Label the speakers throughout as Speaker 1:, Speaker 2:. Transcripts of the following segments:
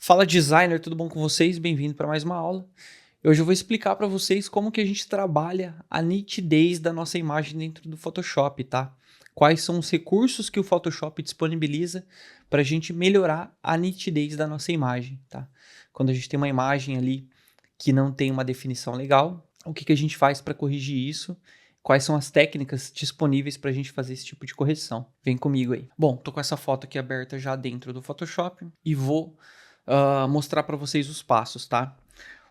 Speaker 1: Fala designer, tudo bom com vocês? Bem-vindo para mais uma aula. Hoje eu vou explicar para vocês como que a gente trabalha a nitidez da nossa imagem dentro do Photoshop, tá? Quais são os recursos que o Photoshop disponibiliza para a gente melhorar a nitidez da nossa imagem, tá? Quando a gente tem uma imagem ali que não tem uma definição legal, o que que a gente faz para corrigir isso? Quais são as técnicas disponíveis para a gente fazer esse tipo de correção? Vem comigo aí. Bom, tô com essa foto aqui aberta já dentro do Photoshop e vou mostrar para vocês os passos, tá?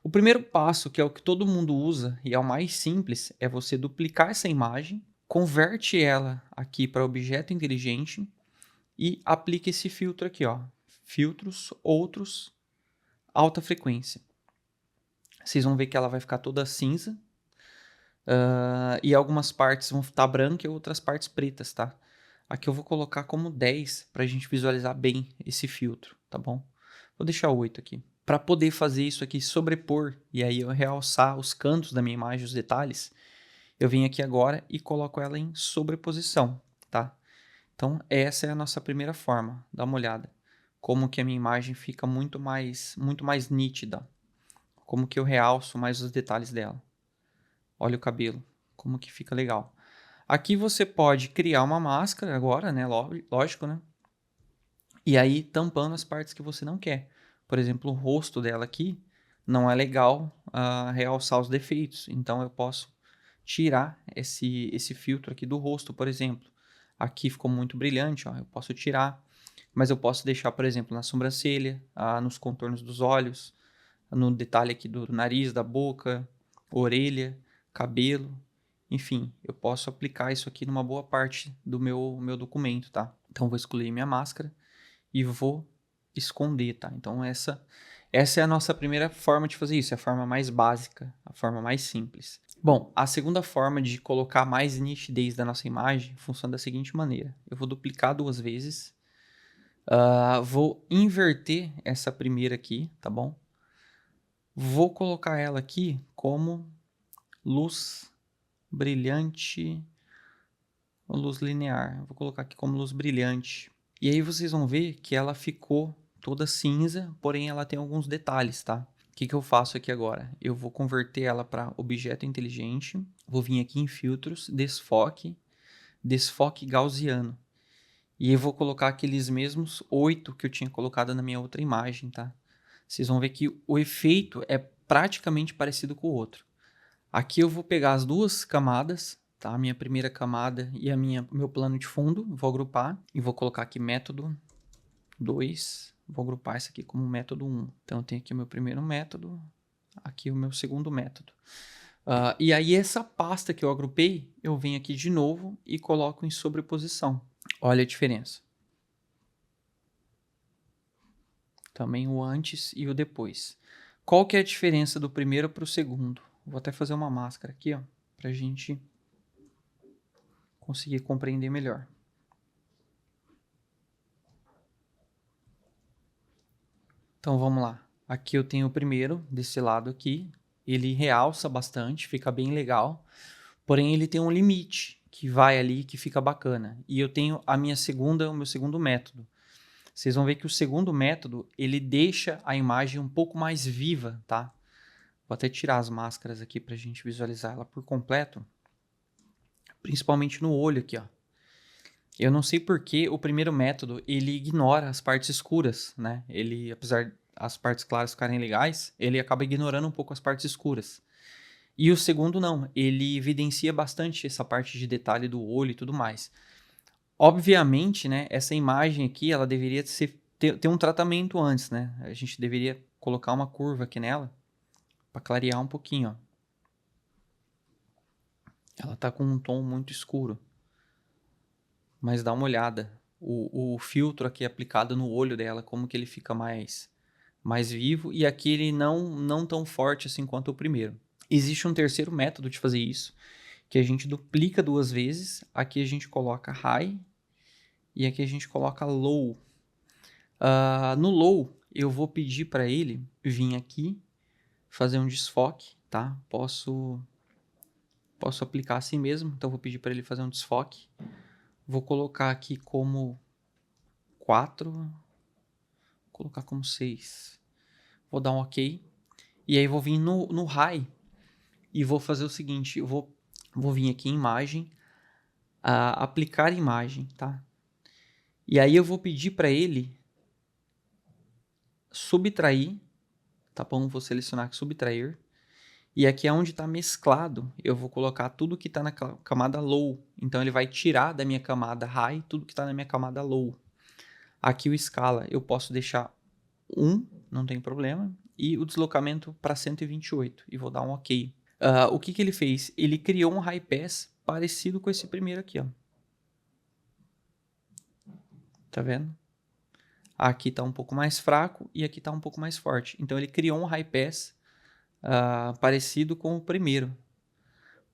Speaker 1: O primeiro passo, que é o que todo mundo usa e é o mais simples, é você duplicar essa imagem, converte ela aqui para objeto inteligente e aplica esse filtro aqui, ó. Filtros, outros, alta frequência. Vocês vão ver que ela vai ficar toda cinza e algumas partes vão estar brancas e outras partes pretas, tá? Aqui eu vou colocar como 10 para a gente visualizar bem esse filtro, tá bom? Vou deixar 8 aqui. Para poder fazer isso aqui, sobrepor, e aí eu realçar os cantos da minha imagem, os detalhes, eu venho aqui agora e coloco ela em sobreposição, tá? Então, essa é a nossa primeira forma. Dá uma olhada. Como que a minha imagem fica muito mais nítida. Como que eu realço mais os detalhes dela. Olha o cabelo, como que fica legal. Aqui você pode criar uma máscara agora, né? Lógico, né? E aí tampando as partes que você não quer. Por exemplo, o rosto dela aqui não é legal realçar os defeitos. Então eu posso tirar esse filtro aqui do rosto, por exemplo. Aqui ficou muito brilhante, ó, eu posso tirar. Mas eu posso deixar, por exemplo, na sobrancelha, nos contornos dos olhos, no detalhe aqui do nariz, da boca, orelha, cabelo. Enfim, eu posso aplicar isso aqui numa boa parte do meu documento, tá? Então, vou excluir minha máscara e vou esconder, tá? Então, essa é a nossa primeira forma de fazer isso. É a forma mais básica, a forma mais simples. Bom, a segunda forma de colocar mais nitidez da nossa imagem funciona da seguinte maneira. Eu vou duplicar 2 vezes. Vou inverter essa primeira aqui, tá bom? Vou colocar ela aqui como luz brilhante ou luz linear. Vou colocar aqui como luz brilhante. E aí vocês vão ver que ela ficou toda cinza, porém ela tem alguns detalhes, tá? O que que eu faço aqui agora? Eu vou converter ela para objeto inteligente. Vou vir aqui em filtros, desfoque gaussiano. E eu vou colocar aqueles mesmos 8 que eu tinha colocado na minha outra imagem, tá? Vocês vão ver que o efeito é praticamente parecido com o outro. Aqui eu vou pegar as duas camadas, tá? A minha primeira camada e meu plano de fundo. Vou agrupar e vou colocar aqui método 2. Vou agrupar isso aqui como método 1. Então eu tenho aqui o meu primeiro método, aqui o meu segundo método. E aí essa pasta que eu agrupei, eu venho aqui de novo e coloco em sobreposição. Olha a diferença. Também o antes e o depois. Qual que é a diferença do primeiro para o segundo? Vou até fazer uma máscara aqui, ó, para a gente conseguir compreender melhor. Então vamos lá. Aqui eu tenho o primeiro, desse lado aqui. Ele realça bastante, fica bem legal. Porém, ele tem um limite que vai ali, que fica bacana. E eu tenho o meu segundo método. Vocês vão ver que o segundo método, ele deixa a imagem um pouco mais viva, tá? Vou até tirar as máscaras aqui para a gente visualizar ela por completo. Principalmente no olho aqui, ó. Eu não sei por que o primeiro método, ele ignora as partes escuras, né? Ele, apesar as partes claras ficarem legais, ele acaba ignorando um pouco as partes escuras. E o segundo não, ele evidencia bastante essa parte de detalhe do olho e tudo mais. Obviamente, né, essa imagem aqui, ela deveria ter um tratamento antes, né? A gente deveria colocar uma curva aqui nela para clarear um pouquinho, ó. Ela tá com um tom muito escuro. Mas dá uma olhada. O filtro aqui aplicado no olho dela, como que ele fica mais vivo. E aqui ele não tão forte assim quanto o primeiro. Existe um terceiro método de fazer isso, que a gente duplica 2 vezes. Aqui a gente coloca high e aqui a gente coloca low. No low, eu vou pedir para ele vir aqui, fazer um desfoque, tá? Posso aplicar assim mesmo, então vou pedir para ele fazer um desfoque. Vou colocar aqui como 4, vou colocar como 6. Vou dar um OK. E aí vou vir no High e vou fazer o seguinte, eu vou vir aqui em imagem, aplicar imagem, tá? E aí eu vou pedir para ele subtrair, tá bom? Vou selecionar subtrair. E aqui é onde está mesclado, eu vou colocar tudo que está na camada low. Então ele vai tirar da minha camada high tudo que está na minha camada low. Aqui o escala eu posso deixar 1, não tem problema. E o deslocamento para 128. E vou dar um OK. O que ele fez? Ele criou um high pass parecido com esse primeiro aqui, ó. Tá vendo? Aqui está um pouco mais fraco e aqui está um pouco mais forte. Então ele criou um high pass parecido com o primeiro.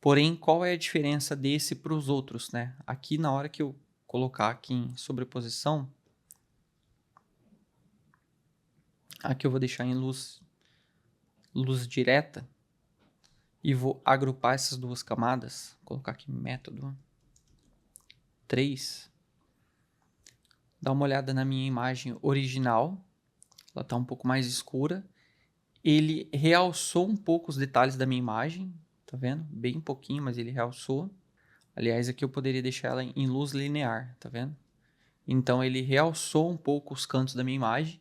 Speaker 1: Porém, qual é a diferença desse para os outros, né? Aqui na hora que eu colocar aqui em sobreposição, aqui eu vou deixar em luz direta e vou agrupar essas duas camadas. Vou colocar aqui método 3. Dá uma olhada na minha imagem original, ela está um pouco mais escura. Ele realçou um pouco os detalhes da minha imagem, tá vendo? Bem pouquinho, mas ele realçou. Aliás, aqui eu poderia deixar ela em luz linear, tá vendo? Então ele realçou um pouco os cantos da minha imagem.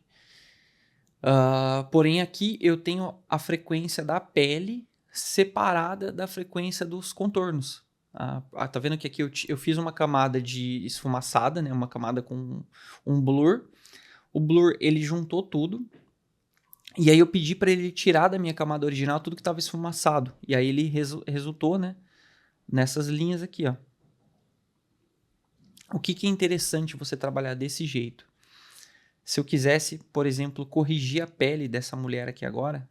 Speaker 1: Porém aqui eu tenho a frequência da pele separada da frequência dos contornos. Tá vendo que aqui eu fiz uma camada de esfumaçada, né? Uma camada com um blur. O blur ele juntou tudo. E aí eu pedi para ele tirar da minha camada original tudo que estava esfumaçado. E aí ele resultou, né, nessas linhas aqui, ó. O que é interessante você trabalhar desse jeito? Se eu quisesse, por exemplo, corrigir a pele dessa mulher aqui agora,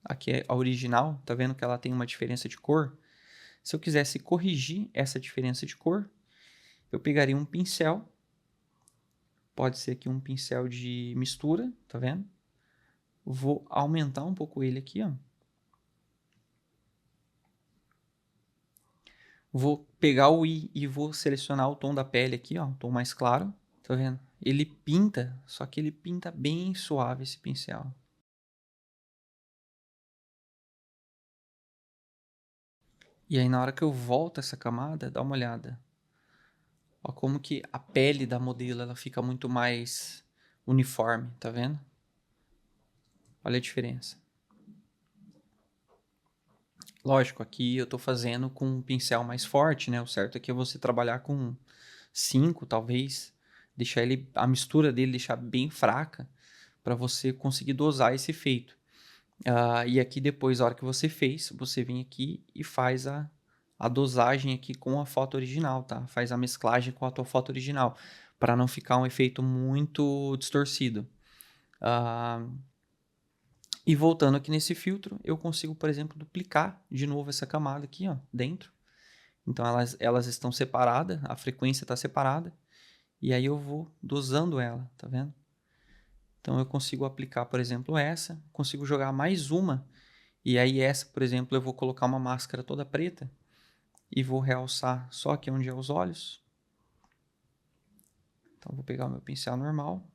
Speaker 1: aqui é a original, tá vendo que ela tem uma diferença de cor? Se eu quisesse corrigir essa diferença de cor, eu pegaria um pincel, pode ser aqui um pincel de mistura, tá vendo? Vou aumentar um pouco ele aqui, ó. Vou pegar o I e vou selecionar o tom da pele aqui, ó, o tom mais claro, tá vendo? Ele pinta, só que ele pinta bem suave esse pincel. E aí na hora que eu volto essa camada, dá uma olhada. Ó, como que a pele da modelo ela fica muito mais uniforme, tá vendo? Olha a diferença. Lógico, aqui eu tô fazendo com um pincel mais forte, né? O certo aqui é você trabalhar com 5, talvez, deixar ele, a mistura dele deixar bem fraca para você conseguir dosar esse efeito. E aqui depois, a hora que você fez, você vem aqui e faz a dosagem aqui com a foto original, tá? Faz a mesclagem com a tua foto original, para não ficar um efeito muito distorcido. E voltando aqui nesse filtro, eu consigo, por exemplo, duplicar de novo essa camada aqui, ó, dentro. Então elas estão separadas, a frequência está separada, e aí eu vou dosando ela, tá vendo? Então eu consigo aplicar, por exemplo, essa, consigo jogar mais uma, e aí essa, por exemplo, eu vou colocar uma máscara toda preta e vou realçar só aqui onde é os olhos. Então vou pegar o meu pincel normal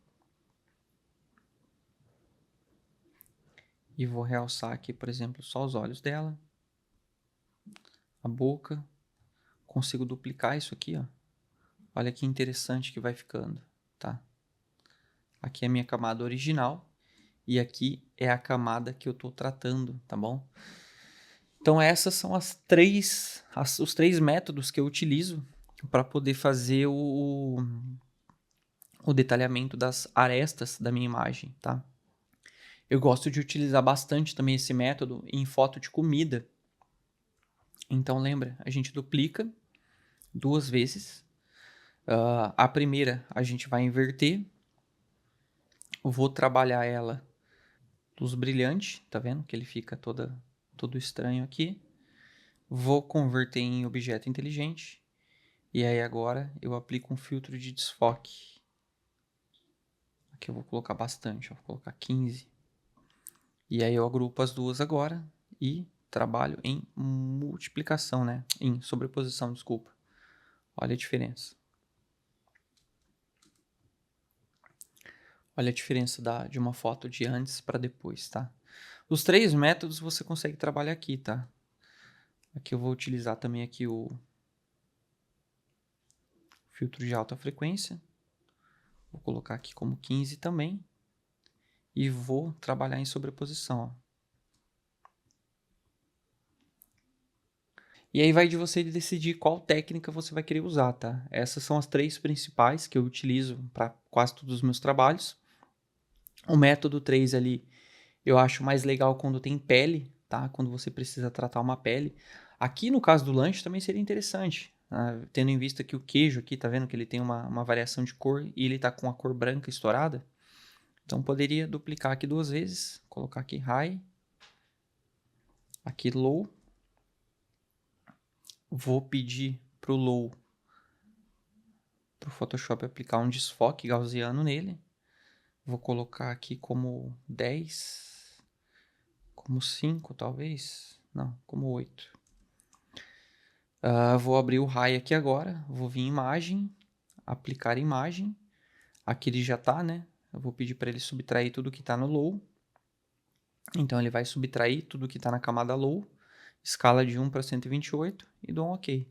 Speaker 1: e vou realçar aqui, por exemplo, só os olhos dela, a boca. Consigo duplicar isso aqui, ó. Olha que interessante que vai ficando, tá? Aqui é a minha camada original e aqui é a camada que eu estou tratando, tá bom? Então essas são os três métodos que eu utilizo para poder fazer o detalhamento das arestas da minha imagem, tá? Eu gosto de utilizar bastante também esse método em foto de comida. Então lembra, a gente duplica 2 vezes. A primeira a gente vai inverter. Eu vou trabalhar ela luz brilhante, tá vendo? Que ele fica todo estranho aqui. Vou converter em objeto inteligente. E aí agora eu aplico um filtro de desfoque. Aqui eu vou colocar bastante, vou colocar 15. E aí eu agrupo as duas agora e trabalho em multiplicação, né? Em sobreposição, desculpa. Olha a diferença. Olha a diferença de uma foto de antes para depois, tá? Os 3 métodos você consegue trabalhar aqui, tá? Aqui eu vou utilizar também aqui o filtro de alta frequência. Vou colocar aqui como 15 também. E vou trabalhar em sobreposição, ó. E aí vai de você decidir qual técnica você vai querer usar, tá? Essas são as 3 principais que eu utilizo para quase todos os meus trabalhos. O método 3 ali, eu acho mais legal quando tem pele, tá? Quando você precisa tratar uma pele. Aqui no caso do lanche também seria interessante, tendo em vista que o queijo aqui, tá vendo que ele tem uma variação de cor e ele tá com a cor branca estourada. Então poderia duplicar aqui 2 vezes, colocar aqui high, aqui low. Vou pedir pro low, pro Photoshop aplicar um desfoque gaussiano nele. Vou colocar aqui como 10, como 5 talvez, não, como 8. Vou abrir o high aqui agora, vou vir em imagem, aplicar imagem. Aqui ele já tá, né? Eu vou pedir para ele subtrair tudo que tá no low. Então ele vai subtrair tudo que tá na camada low, escala de 1 para 128 e dou um OK.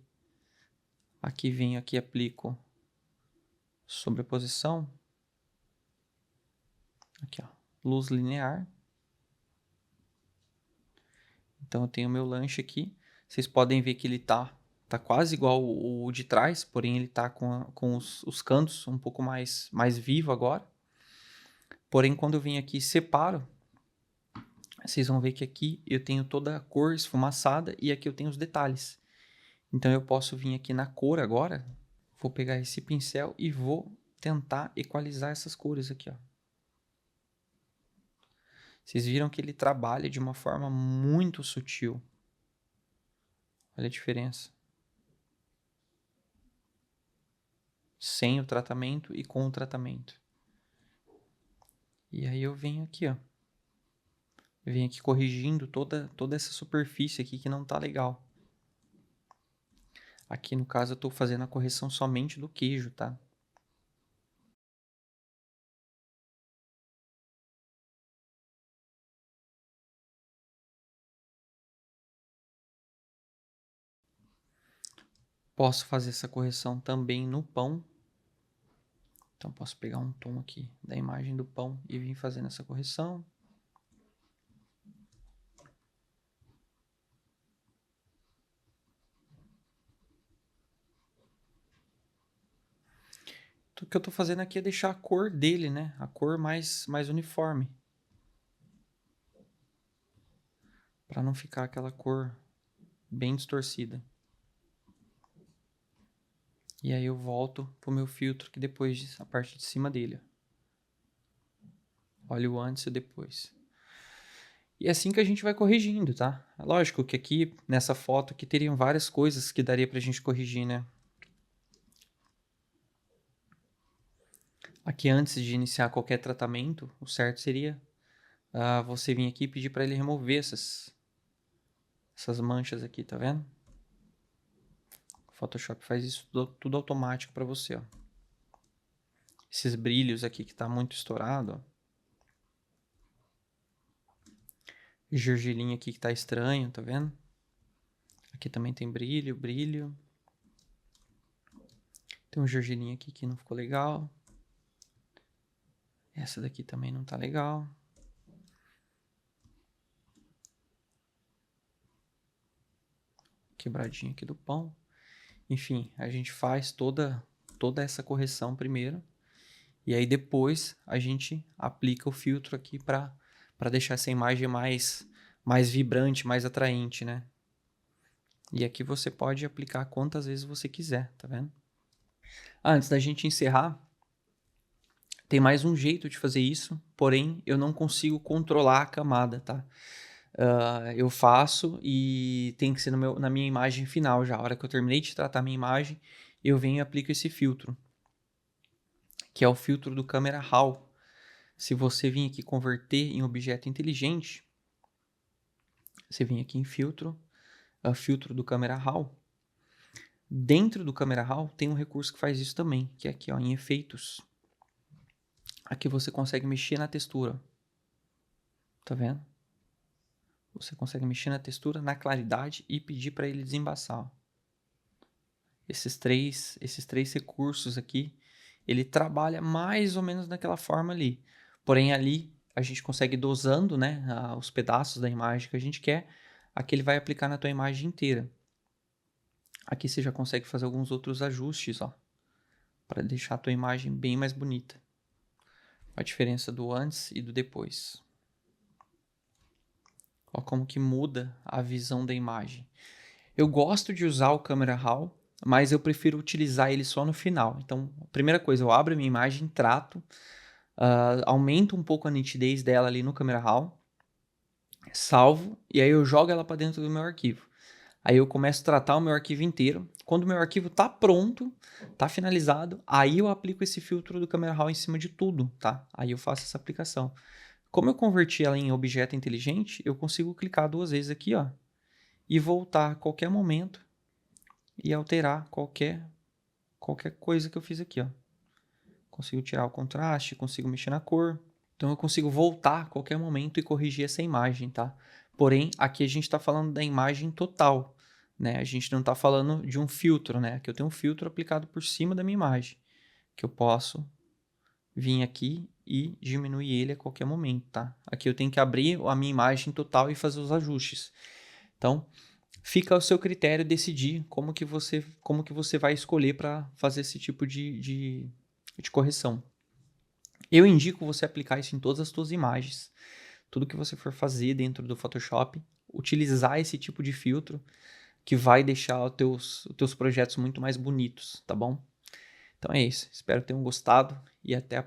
Speaker 1: Aqui venho aqui, aplico sobreposição. Aqui, ó, luz linear. Então eu tenho meu lanche aqui. Vocês podem ver que ele tá quase igual o de trás, porém ele tá com os cantos um pouco mais vivo agora. Porém, quando eu venho aqui e separo, vocês vão ver que aqui eu tenho toda a cor esfumaçada e aqui eu tenho os detalhes. Então eu posso vir aqui na cor agora, vou pegar esse pincel e vou tentar equalizar essas cores aqui, ó. Vocês viram que ele trabalha de uma forma muito sutil. Olha a diferença. Sem o tratamento e com o tratamento. E aí eu venho aqui, ó. Eu venho aqui corrigindo toda essa superfície aqui que não tá legal. Aqui no caso eu tô fazendo a correção somente do queijo, tá? Posso fazer essa correção também no pão. Então posso pegar um tom aqui da imagem do pão e vir fazendo essa correção. O que eu tô fazendo aqui é deixar a cor dele, né? A cor mais uniforme. Para não ficar aquela cor bem distorcida. E aí eu volto pro meu filtro que depois a parte de cima dele. Olha o antes e o depois. E é assim que a gente vai corrigindo, tá? Lógico que aqui, nessa foto aqui, teriam várias coisas que daria pra gente corrigir, né? Aqui, antes de iniciar qualquer tratamento, o certo seria você vir aqui e pedir para ele remover essas manchas aqui, tá vendo? O Photoshop faz isso tudo automático para você, ó. Esses brilhos aqui que tá muito estourado, ó. Gergelim aqui que tá estranho, tá vendo? Aqui também tem brilho, brilho. Tem um gergelim aqui que não ficou legal. Essa daqui também não tá legal. Quebradinha aqui do pão. Enfim, a gente faz toda essa correção primeiro. E aí depois a gente aplica o filtro aqui para deixar essa imagem mais vibrante, mais atraente, né? E aqui você pode aplicar quantas vezes você quiser, tá vendo? Antes da gente encerrar, tem mais um jeito de fazer isso, porém eu não consigo controlar a camada, tá? Eu faço e tem que ser na minha imagem final já. A hora que eu terminei de tratar a minha imagem, eu venho e aplico esse filtro, que é o filtro do Camera Raw. Se você vir aqui converter em objeto inteligente, você vem aqui em filtro, filtro do Camera Raw. Dentro do Camera Raw tem um recurso que faz isso também, que é aqui, ó, em efeitos. Aqui você consegue mexer na textura. Tá vendo? Você consegue mexer na textura, na claridade e pedir para ele desembaçar. Ó. Esses três recursos aqui, ele trabalha mais ou menos daquela forma ali. Porém, ali a gente consegue ir dosando, né, os pedaços da imagem que a gente quer. Aqui ele vai aplicar na tua imagem inteira. Aqui você já consegue fazer alguns outros ajustes, ó, para deixar a tua imagem bem mais bonita. A diferença do antes e do depois. Ó, como que muda a visão da imagem. Eu gosto de usar o Camera Raw, mas eu prefiro utilizar ele só no final. Então, a primeira coisa, eu abro a minha imagem, trato, aumento um pouco a nitidez dela ali no Camera Raw, salvo, e aí eu jogo ela para dentro do meu arquivo. Aí eu começo a tratar o meu arquivo inteiro. Quando o meu arquivo tá pronto, tá finalizado, aí eu aplico esse filtro do Camera Raw em cima de tudo, tá? Aí eu faço essa aplicação. Como eu converti ela em objeto inteligente, eu consigo clicar 2 vezes aqui, ó, e voltar a qualquer momento e alterar qualquer coisa que eu fiz aqui, ó. Consigo tirar o contraste, consigo mexer na cor. Então eu consigo voltar a qualquer momento e corrigir essa imagem, tá? Porém, aqui a gente está falando da imagem total, né? A gente não está falando de um filtro, né? Aqui eu tenho um filtro aplicado por cima da minha imagem, que eu posso vir aqui e diminuir ele a qualquer momento, tá? Aqui eu tenho que abrir a minha imagem total e fazer os ajustes. Então, fica ao seu critério decidir como que você vai escolher para fazer esse tipo de correção. Eu indico você aplicar isso em todas as suas imagens. Tudo que você for fazer dentro do Photoshop, utilizar esse tipo de filtro que vai deixar os teus projetos muito mais bonitos, tá bom? Então é isso. Espero que tenham gostado e até a